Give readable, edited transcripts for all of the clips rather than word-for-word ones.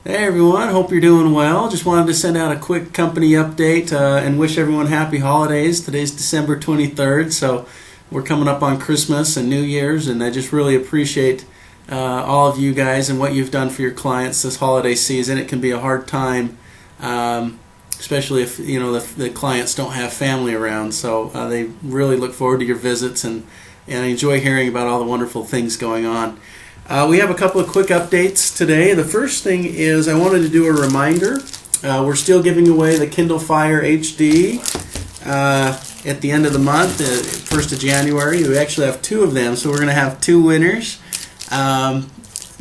Hey everyone, hope you're doing well. Just wanted to send out a quick company update and wish everyone happy holidays. Today's December 23rd, so we're coming up on Christmas and New Year's, and I just really appreciate all of you guys and what you've done for your clients this holiday season. It can be a hard time, especially if the clients don't have family around. So they really look forward to your visits and enjoy hearing about all the wonderful things going on. We have a couple of quick updates today. The first thing is I wanted to do a reminder. We're still giving away the Kindle Fire HD at the end of the month, 1st of January. We actually have two of them, so we're going to have two winners.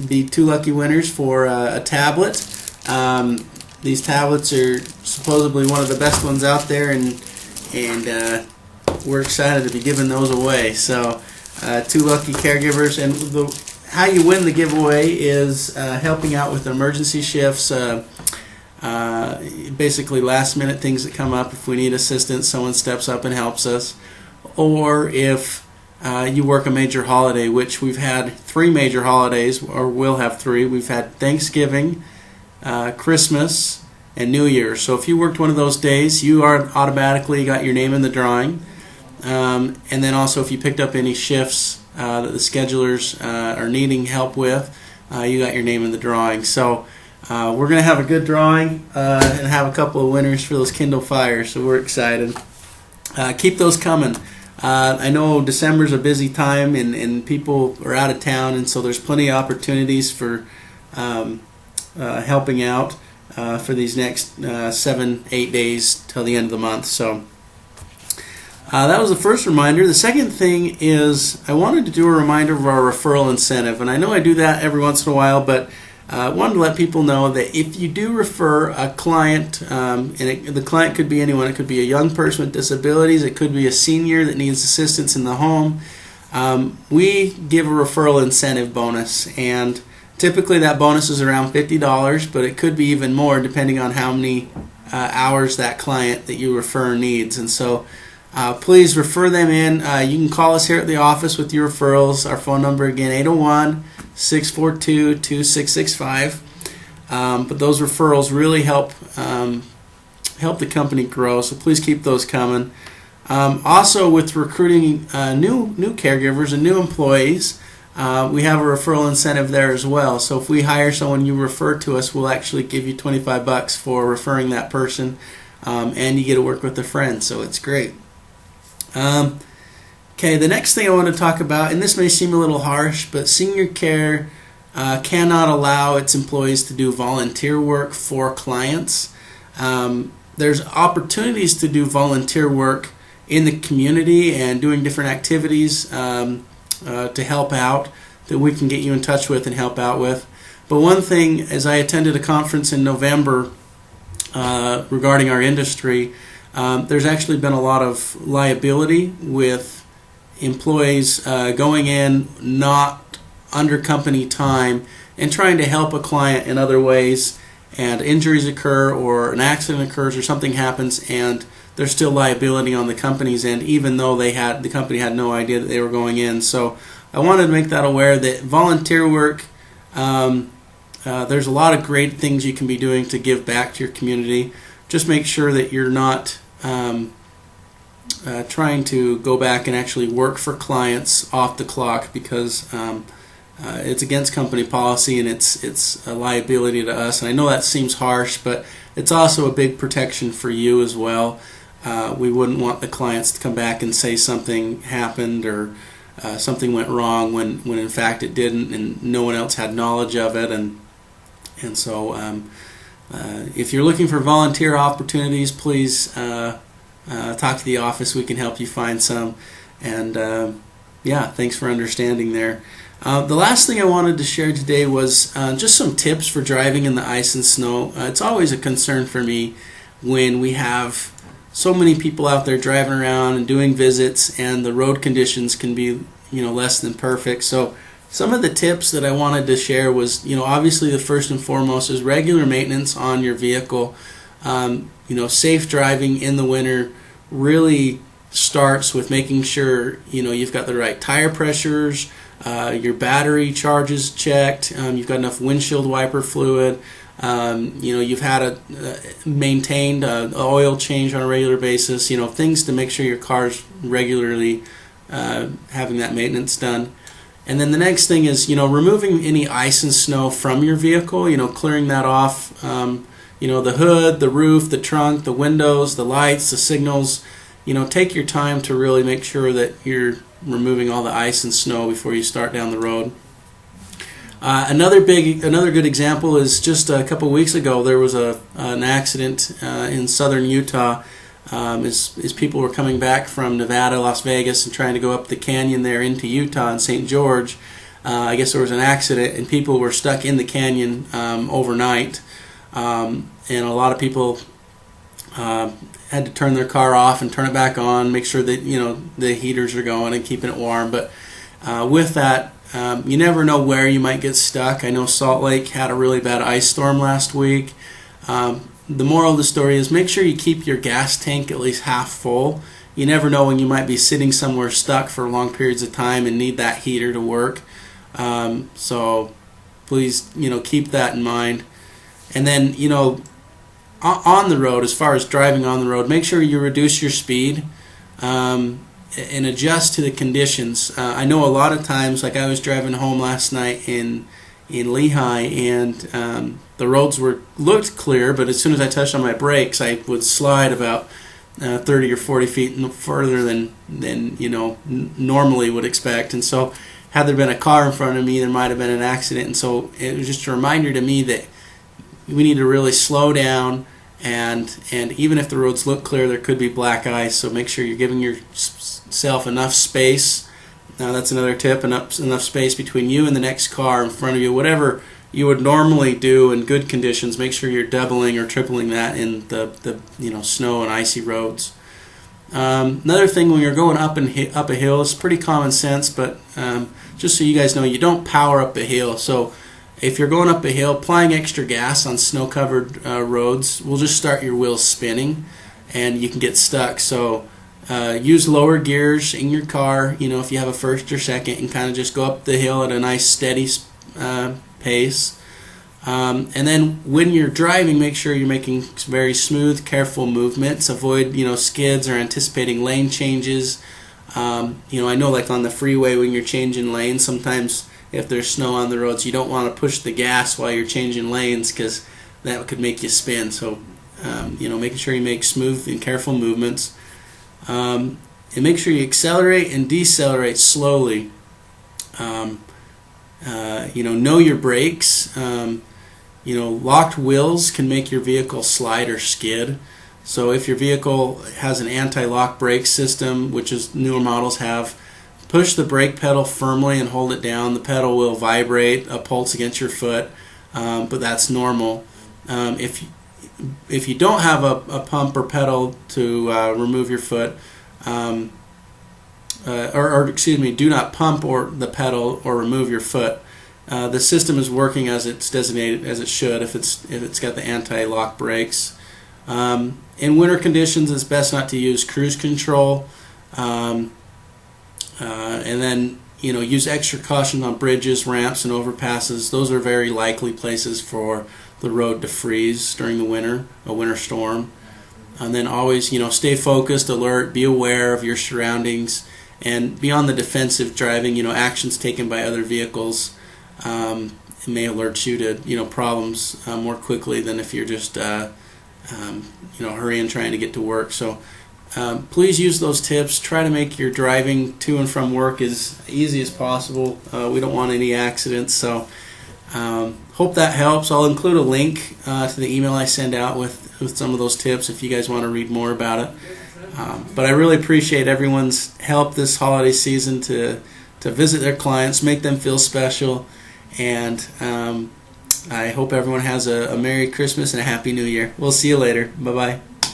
Be two lucky winners for a tablet. These tablets are supposedly one of the best ones out there, and we're excited to be giving those away. So two lucky caregivers, and how you win the giveaway is helping out with emergency shifts, basically last minute things that come up. If we need assistance, someone steps up and helps us. Or if you work a major holiday, which we've had 3 major holidays, or will have 3. We've had Thanksgiving, Christmas, and New Year's. So if you worked one of those days, you are automatically got your name in the drawing. And then also if you picked up any shifts that the schedulers are needing help with, you got your name in the drawing. So we're going to have a good drawing and have a couple of winners for those Kindle Fires, so we're excited. Keep those coming. I know December's a busy time and people are out of town, and so there's plenty of opportunities for helping out for these next 7-8 days till the end of the month. So that was the first reminder. The second thing is I wanted to do a reminder of our referral incentive, and I know I do that every once in a while, but I wanted to let people know that if you do refer a client, the client could be anyone, it could be a young person with disabilities, it could be a senior that needs assistance in the home, we give a referral incentive bonus, and typically that bonus is around $50, but it could be even more depending on how many hours that client that you refer needs. And so please refer them in. You can call us here at the office with your referrals. Our phone number again, 801-642-2665. But those referrals really help the company grow, so please keep those coming. Also, with recruiting new caregivers and new employees, we have a referral incentive there as well. So if we hire someone you refer to us, we'll actually give you $25 for referring that person, and you get to work with a friend, so it's great. Okay, the next thing I want to talk about, and this may seem a little harsh, but Senior Care cannot allow its employees to do volunteer work for clients. There's opportunities to do volunteer work in the community and doing different activities to help out that we can get you in touch with and help out with. But one thing, as I attended a conference in November regarding our industry, there's actually been a lot of liability with employees going in not under company time and trying to help a client in other ways, and injuries occur or an accident occurs or something happens, and there's still liability on the company's end, even though the company had no idea that they were going in. So I wanted to make that aware that volunteer work, there's a lot of great things you can be doing to give back to your community. Just make sure that you're not trying to go back and actually work for clients off the clock, because it's against company policy and it's a liability to us. And I know that seems harsh, but it's also a big protection for you as well. We wouldn't want the clients to come back and say something happened or something went wrong when in fact it didn't, and no one else had knowledge of it. And so if you're looking for volunteer opportunities, please talk to the office. We can help you find some. And yeah, thanks for understanding there. The last thing I wanted to share today was just some tips for driving in the ice and snow. It's always a concern for me when we have so many people out there driving around and doing visits, and the road conditions can be less than perfect. So some of the tips that I wanted to share was, obviously the first and foremost is regular maintenance on your vehicle. Safe driving in the winter really starts with making sure you've got the right tire pressures, your battery charge is checked, you've got enough windshield wiper fluid, you've had a maintained oil change on a regular basis, things to make sure your car's regularly having that maintenance done. And then the next thing is, removing any ice and snow from your vehicle, clearing that off, the hood, the roof, the trunk, the windows, the lights, the signals. Take your time to really make sure that you're removing all the ice and snow before you start down the road. Another good example is just a couple weeks ago there was an accident in southern Utah as people were coming back from Nevada, Las Vegas, and trying to go up the canyon there into Utah and St. George. I guess there was an accident and people were stuck in the canyon overnight, and a lot of people had to turn their car off and turn it back on, make sure that the heaters are going and keeping it warm. But with that, you never know where you might get stuck. I know Salt Lake had a really bad ice storm last week. The moral of the story is make sure you keep your gas tank at least half full. You never know when you might be sitting somewhere stuck for long periods of time and need that heater to work. So please, keep that in mind. And then, on the road, as far as driving on the road, make sure you reduce your speed and adjust to the conditions. I know a lot of times, like I was driving home last night in Lehi, and the roads looked clear, but as soon as I touched on my brakes, I would slide about 30 or 40 feet further than normally would expect. And so, had there been a car in front of me, there might have been an accident. And so, it was just a reminder to me that we need to really slow down. And even if the roads look clear, there could be black ice. So make sure you're giving yourself enough space. Now that's another tip: enough space between you and the next car in front of you. Whatever you would normally do in good conditions, make sure you're doubling or tripling that in the snow and icy roads. Another thing, when you're going up a hill, it's pretty common sense, but just so you guys know, you don't power up a hill. So if you're going up a hill, applying extra gas on snow-covered roads will just start your wheels spinning, and you can get stuck. So use lower gears in your car, if you have a first or second, and kind of just go up the hill at a nice steady pace. And then when you're driving, make sure you're making very smooth, careful movements. Avoid, skids or anticipating lane changes. I know, like on the freeway, when you're changing lanes, sometimes if there's snow on the roads, you don't want to push the gas while you're changing lanes because that could make you spin. So, making sure you make smooth and careful movements. And make sure you accelerate and decelerate slowly. Know your brakes. Locked wheels can make your vehicle slide or skid. So if your vehicle has an anti-lock brake system, which is newer models have, push the brake pedal firmly and hold it down. The pedal will vibrate, a pulse against your foot, but that's normal. If you don't have a pump or pedal to remove your foot, do not pump or the pedal or remove your foot. The system is working as it's designated, as it should, if it's got the anti-lock brakes. In winter conditions, it's best not to use cruise control. And then use extra caution on bridges, ramps, and overpasses. Those are very likely places for the road to freeze during the winter, a winter storm. And then always, stay focused, alert, be aware of your surroundings, and be on the defensive driving. Actions taken by other vehicles may alert you to problems more quickly than if you're just hurrying, trying to get to work. So. Please use those tips. Try to make your driving to and from work as easy as possible. We don't want any accidents, so hope that helps. I'll include a link to the email I send out with some of those tips if you guys want to read more about it. But I really appreciate everyone's help this holiday season to visit their clients, make them feel special, and I hope everyone has a Merry Christmas and a Happy New Year. We'll see you later. Bye-bye.